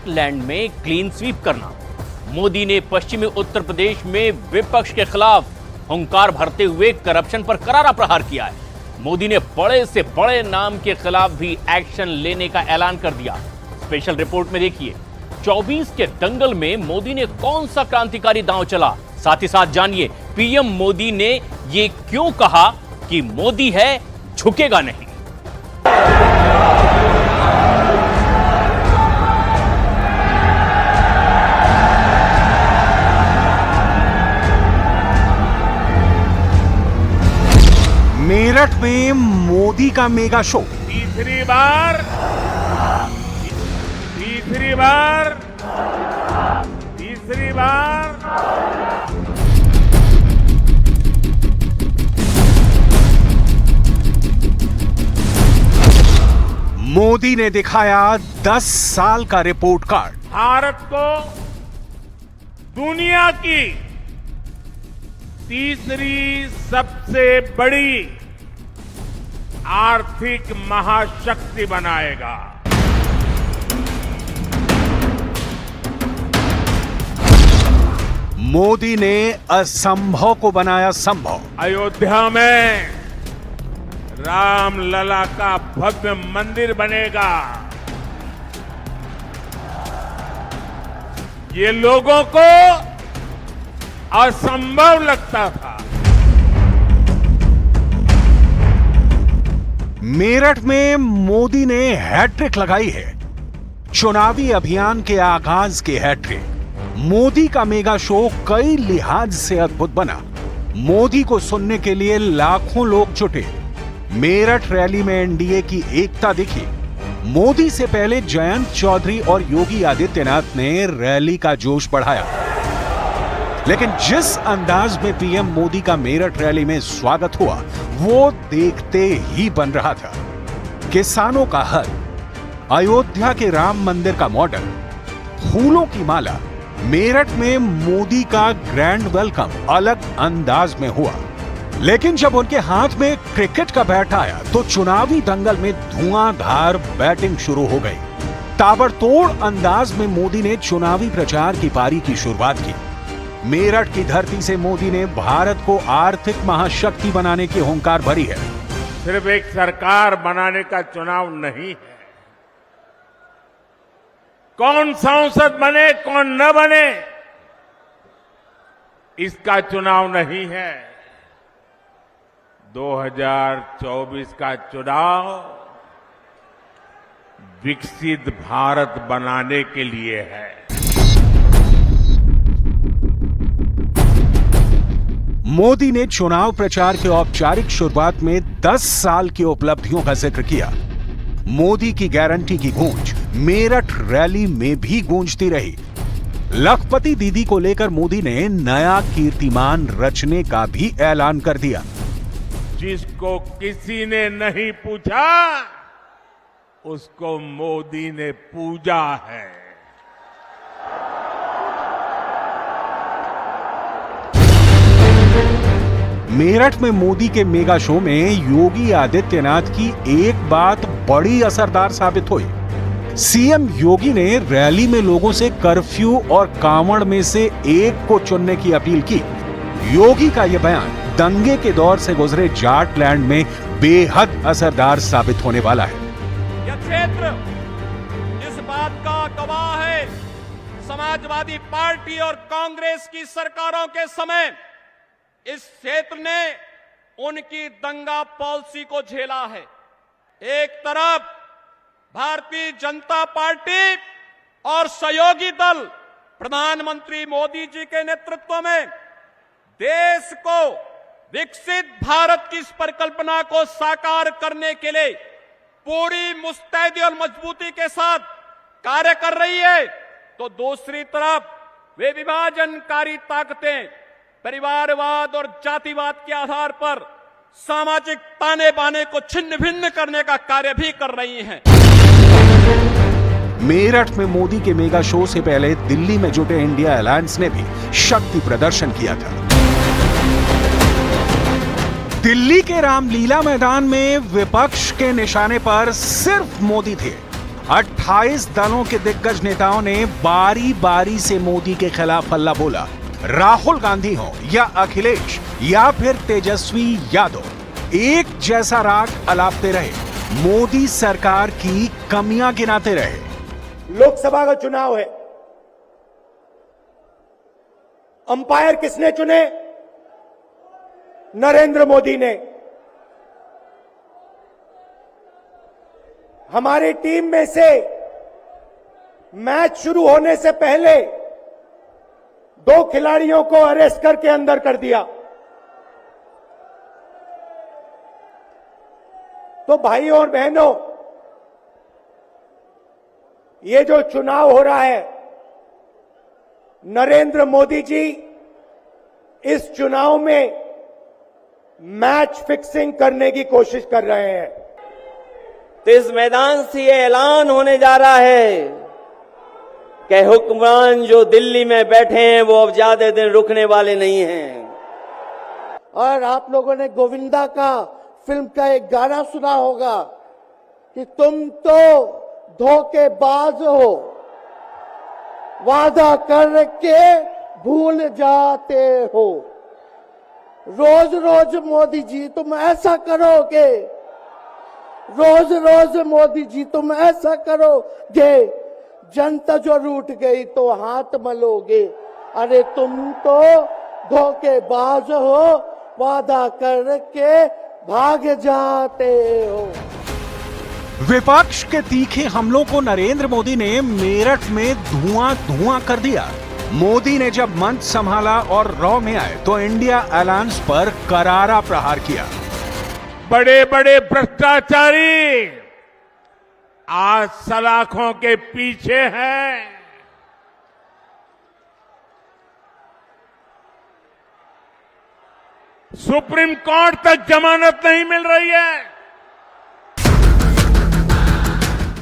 जाटलैंड में clean sweep करना। मोदी ने पश्चिमी उत्तर प्रदेश में विपक्ष के खिलाफ हुंकार भरते हुए करप्शन पर करारा प्रहार किया है। मोदी ने बड़े से बड़े नाम के खिलाफ भी एक्शन लेने का ऐलान कर दिया। स्पेशल रिपोर्ट में देखिए 24 के दंगल में मोदी ने कौन सा क्रांतिकारी दांव चला। साथ ही साथ जानिए पीएम मोदी ने ये क्यों कहा कि मोदी है झुकेगा नहीं। मेरठ में मोदी का मेगा शो। तीसरी बार मोदी ने दिखाया 10 साल का रिपोर्ट कार्ड। भारत को दुनिया की तीसरी सबसे बड़ी आर्थिक महाशक्ति बनाएगा। मोदी ने असंभव को बनाया संभव। अयोध्या में रामलला का भव्य मंदिर बनेगा। ये लोगों को असंभव लगता था। मेरठ में मोदी ने हैट्रिक लगाई है। चुनावी अभियान के आगाज की हैट्रिक। मोदी का मेगा शो कई लिहाज से अद्भुत बना। मोदी को सुनने के लिए लाखों लोग जुटे। मेरठ रैली में एनडीए की एकता दिखी। मोदी से पहले जयंत चौधरी और योगी आदित्यनाथ ने रैली का जोश बढ़ाया, लेकिन जिस अंदाज में पीएम मोदी का मेरठ रैली में स्वागत हुआ वो देखते ही बन रहा था। किसानों का हल, अयोध्या के राम मंदिर का मॉडल, फूलों की माला, मेरठ में मोदी का ग्रैंड वेलकम अलग अंदाज में हुआ। लेकिन जब उनके हाथ में क्रिकेट का बैट आया तो चुनावी दंगल में धुआंधार बैटिंग शुरू हो गई। ताबड़तोड़ अंदाज में मोदी ने चुनावी प्रचार की पारी की शुरुआत की। मेरठ की धरती से मोदी ने भारत को आर्थिक महाशक्ति बनाने की हुंकार भरी है। सिर्फ एक सरकार बनाने का चुनाव नहीं है। कौन सांसद बने कौन न बने इसका चुनाव नहीं है। 2024 का चुनाव विकसित भारत बनाने के लिए है। मोदी ने चुनाव प्रचार के औपचारिक शुरुआत में 10 साल की उपलब्धियों का जिक्र किया। मोदी की गारंटी की गूंज मेरठ रैली में भी गूंजती रही। लखपति दीदी को लेकर मोदी ने नया कीर्तिमान रचने का भी ऐलान कर दिया। जिसको किसी ने नहीं पूछा उसको मोदी ने पूजा है। मेरठ में मोदी के मेगा शो में योगी आदित्यनाथ की एक बात बड़ी असरदार साबित हुई। सीएम योगी ने रैली में लोगों से कर्फ्यू और कांवड़ में से एक को चुनने की अपील की। योगी का यह बयान दंगे के दौर से गुजरे जाटलैंड में बेहद असरदार साबित होने वाला है। यह क्षेत्र इस बात का गवाह है, समाजवादी पार्टी और कांग्रेस की सरकारों के समय इस क्षेत्र ने उनकी दंगा पॉलिसी को झेला है। एक तरफ भारतीय जनता पार्टी और सहयोगी दल प्रधानमंत्री मोदी जी के नेतृत्व में देश को विकसित भारत की इस परिकल्पना को साकार करने के लिए पूरी मुस्तैदी और मजबूती के साथ कार्य कर रही है, तो दूसरी तरफ वे विभाजनकारी ताकतें परिवारवाद और जातिवाद के आधार पर सामाजिक ताने बाने को छिन्न भिन्न करने का कार्य भी कर रही हैं। मेरठ में मोदी के मेगा शो से पहले दिल्ली में जुटे इंडिया अलायंस ने भी शक्ति प्रदर्शन किया था। दिल्ली के रामलीला मैदान में विपक्ष के निशाने पर सिर्फ मोदी थे। 28 दलों के दिग्गज नेताओं ने बारी बारी से मोदी के खिलाफ हल्ला बोला। राहुल गांधी हो या अखिलेश या फिर तेजस्वी यादव, एक जैसा राग अलापते रहे, मोदी सरकार की कमियां गिनाते रहे। लोकसभा का चुनाव है, अंपायर किसने चुने? नरेंद्र मोदी ने। हमारी टीम में से मैच शुरू होने से पहले 2 खिलाड़ियों को अरेस्ट करके अंदर कर दिया। तो भाइयों और बहनों, ये जो चुनाव हो रहा है, नरेंद्र मोदी जी इस चुनाव में मैच फिक्सिंग करने की कोशिश कर रहे हैं। तो इस मैदान से ये ऐलान होने जा रहा है कि हुक्मरान जो दिल्ली में बैठे हैं वो अब ज्यादा दिन रुकने वाले नहीं हैं। और आप लोगों ने गोविंदा का फिल्म का एक गाना सुना होगा कि तुम तो धोखेबाज हो, वादा करके भूल जाते हो। रोज रोज मोदी जी तुम ऐसा करोगे, रोज रोज मोदी जी तुम ऐसा करोगे, जनता जो रूठ गई तो हाथ मलोगे। अरे तुम तो धोखेबाज हो, वादा करके भाग जाते हो। विपक्ष के तीखे हमलों को नरेंद्र मोदी ने मेरठ में धुआं धुआं कर दिया। मोदी ने जब मंच संभाला और रॉ में आए तो इंडिया अलायंस पर करारा प्रहार किया। बड़े बड़े भ्रष्टाचारी आज सलाखों के पीछे हैं। सुप्रीम कोर्ट तक जमानत नहीं मिल रही है।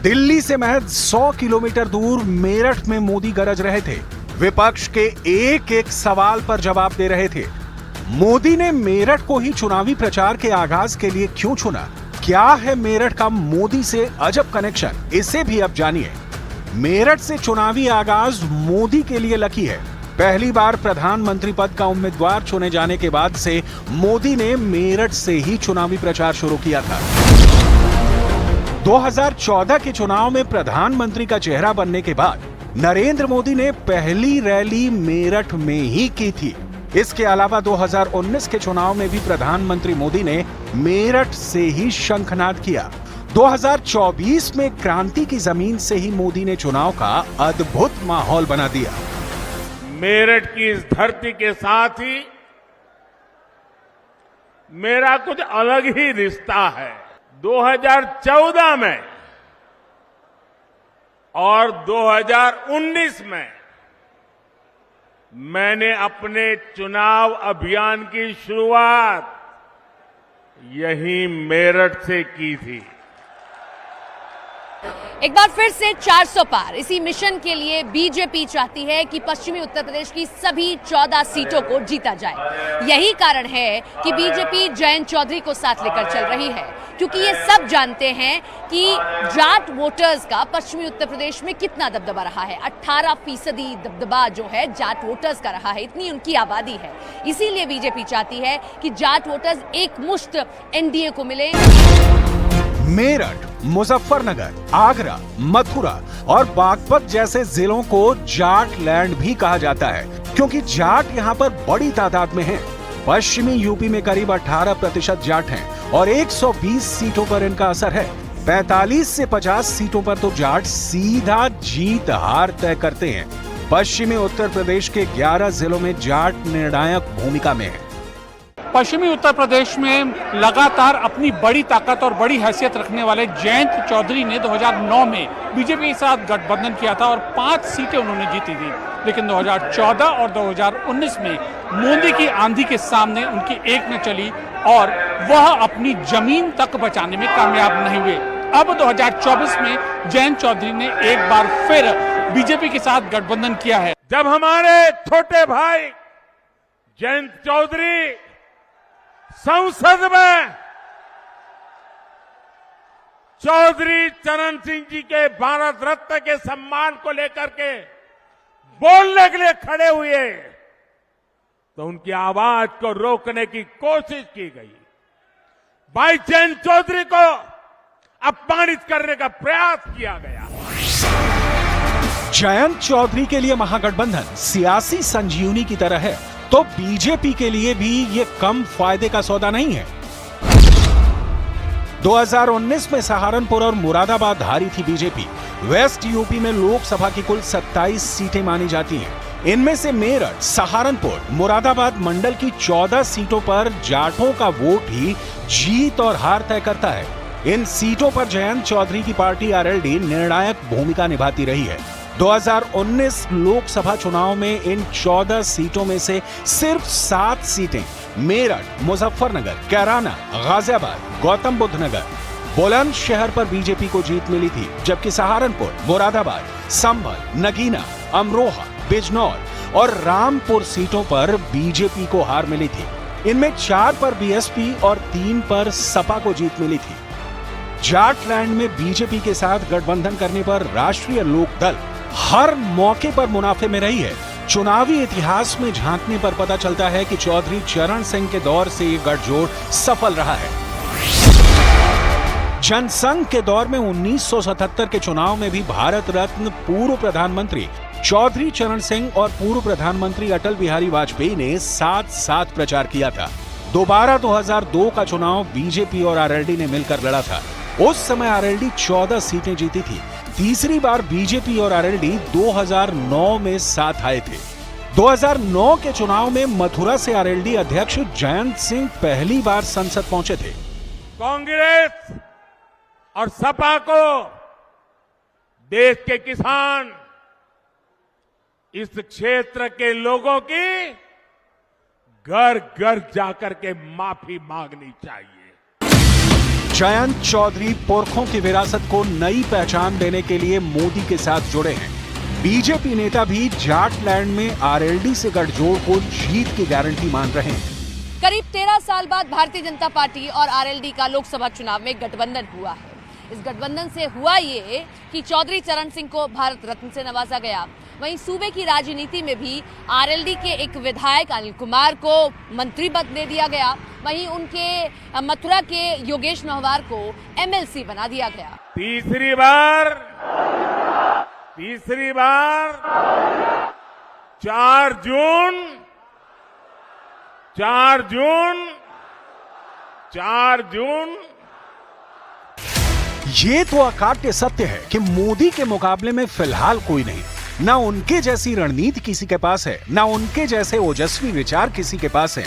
दिल्ली से महज 100 किलोमीटर दूर मेरठ में मोदी गरज रहे थे, विपक्ष के एक एक सवाल पर जवाब दे रहे थे। मोदी ने मेरठ को ही चुनावी प्रचार के आगाज के लिए क्यों चुना? क्या है मेरठ का मोदी से अजब कनेक्शन? इसे भी अब जानिए। मेरठ से चुनावी आगाज मोदी के लिए लकी है। पहली बार प्रधानमंत्री पद का उम्मीदवार चुने जाने के बाद से मोदी ने मेरठ से ही चुनावी प्रचार शुरू किया था। 2014 के चुनाव में प्रधानमंत्री का चेहरा बनने के बाद नरेंद्र मोदी ने पहली रैली मेरठ में ही की थी। इसके अलावा 2019 के चुनाव में भी प्रधानमंत्री मोदी ने मेरठ से ही शंखनाद किया। 2024 में क्रांति की जमीन से ही मोदी ने चुनाव का अद्भुत माहौल बना दिया। मेरठ की इस धरती के साथ ही मेरा कुछ अलग ही रिश्ता है। 2014 में और 2019 में मैंने अपने चुनाव अभियान की शुरुआत यहीं मेरठ से की थी। एक बार फिर से 400 पार, इसी मिशन के लिए बीजेपी चाहती है कि पश्चिमी उत्तर प्रदेश की सभी 14 सीटों को जीता जाए। यही कारण है कि बीजेपी जयंत चौधरी को साथ लेकर चल रही है, क्योंकि ये सब जानते हैं कि जाट वोटर्स का पश्चिमी उत्तर प्रदेश में कितना दबदबा रहा है। 18% दबदबा जो है जाट वोटर्स का रहा है, इतनी उनकी आबादी है। इसीलिए बीजेपी चाहती है कि जाट वोटर्स एक मुश्त एनडीए को मिले। मेरठ, मुजफ्फरनगर, आगरा, मथुरा और बागपत जैसे जिलों को जाट लैंड भी कहा जाता है, क्योंकि जाट यहाँ पर बड़ी तादाद में हैं। पश्चिमी यूपी में करीब 18% जाट हैं और 120 सीटों पर इनका असर है। 45 से 50 सीटों पर तो जाट सीधा जीत हार तय करते हैं। पश्चिमी उत्तर प्रदेश के 11 जिलों में जाट निर्णायक भूमिका में है। पश्चिमी उत्तर प्रदेश में लगातार अपनी बड़ी ताकत और बड़ी हैसियत रखने वाले जयंत चौधरी ने 2009 में बीजेपी के साथ गठबंधन किया था और 5 सीटें उन्होंने जीती थी। लेकिन 2014 और 2019 में मोदी की आंधी के सामने उनकी एक न चली और वह अपनी जमीन तक बचाने में कामयाब नहीं हुए। अब 2024 में जयंत चौधरी ने एक बार फिर बीजेपी के साथ गठबंधन किया है। जब हमारे छोटे भाई जयंत चौधरी संसद में चौधरी चरण सिंह जी के भारत रत्न के सम्मान को लेकर के बोलने के लिए खड़े हुए तो उनकी आवाज को रोकने की कोशिश की गई। भाई जयंत चौधरी को अपमानित करने का प्रयास किया गया। जयंत चौधरी के लिए महागठबंधन सियासी संजीवनी की तरह है, तो बीजेपी के लिए भी ये कम फायदे का सौदा नहीं है। 2019 में सहारनपुर और मुरादाबाद हारी थी बीजेपी। वेस्ट यूपी में लोकसभा की कुल 27 सीटें मानी जाती हैं। इनमें से मेरठ, सहारनपुर, मुरादाबाद मंडल की 14 सीटों पर जाटों का वोट ही जीत और हार तय करता है। इन सीटों पर जयंत चौधरी की पार्टी आरएलडी निर्णायक भूमिका निभाती रही है। 2019 लोकसभा चुनाव में इन 14 सीटों में से सिर्फ 7 सीटें मेरठ, मुजफ्फरनगर, कैराना, गाजियाबाद, गौतम बुद्ध नगर, बुलंदशहर पर बीजेपी को जीत मिली थी, जबकि सहारनपुर, मुरादाबाद, संभल, नगीना, अमरोहा, बिजनौर और रामपुर सीटों पर बीजेपी को हार मिली थी। इनमें 4 पर बीएसपी और 3 पर सपा को जीत मिली थी। जाटलैंड में बीजेपी के साथ गठबंधन करने पर राष्ट्रीय लोकदल हर मौके पर मुनाफे में रही है। चुनावी इतिहास में झांकने पर पता चलता है कि चौधरी चरण सिंह के दौर से ये गठजोड़ सफल रहा है। जनसंघ के दौर में 1977 के चुनाव में भी भारत रत्न पूर्व प्रधानमंत्री चौधरी चरण सिंह और पूर्व प्रधानमंत्री अटल बिहारी वाजपेयी ने साथ-साथ प्रचार किया था। दोबारा 2002 का चुनाव बीजेपी और आरएलडी ने मिलकर लड़ा था। उस समय आरएलडी 14 सीटें जीती थी। तीसरी बार बीजेपी और आरएलडी 2009 में साथ आए थे। 2009 के चुनाव में मथुरा से आरएलडी अध्यक्ष जयंत सिंह पहली बार संसद पहुंचे थे। कांग्रेस और सपा को देश के किसान, इस क्षेत्र के लोगों की घर घर जाकर के माफी मांगनी चाहिए। जयंत चौधरी पुरखों की विरासत को नई पहचान देने के लिए मोदी के साथ जुड़े हैं। बीजेपी नेता भी जाटलैंड में आरएलडी से गठजोड़ को जीत की गारंटी मान रहे हैं। करीब 13 साल बाद भारतीय जनता पार्टी और आरएलडी का लोकसभा चुनाव में गठबंधन हुआ है। इस गठबंधन से हुआ ये कि चौधरी चरण सिंह को भारत रत्न से नवाजा गया। वहीं सूबे की राजनीति में भी आरएलडी के एक विधायक अनिल कुमार को मंत्री पद दे दिया गया। वहीं उनके मथुरा के योगेश महवार को एमएलसी बना दिया गया। तीसरी बार 4 जून ये तो अकाट्य सत्य है कि मोदी के मुकाबले में फिलहाल कोई नहीं। ना उनके जैसी रणनीति किसी के पास है, ना उनके जैसे ओजस्वी विचार किसी के पास है,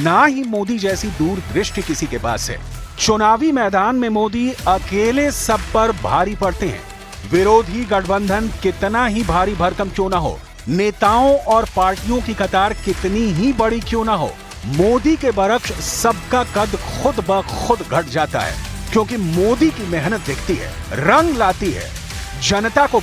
ना ही मोदी जैसी दूरदृष्टि किसी के पास है। चुनावी मैदान में मोदी अकेले सब पर भारी पड़ते हैं। विरोधी गठबंधन कितना ही भारी भरकम क्यों ना हो, नेताओं और पार्टियों की कतार कितनी ही बड़ी क्यों ना हो, मोदी के बरक्स सबका कद खुद ब खुद घट जाता है। क्योंकि मोदी की मेहनत दिखती है, रंग लाती है, जनता को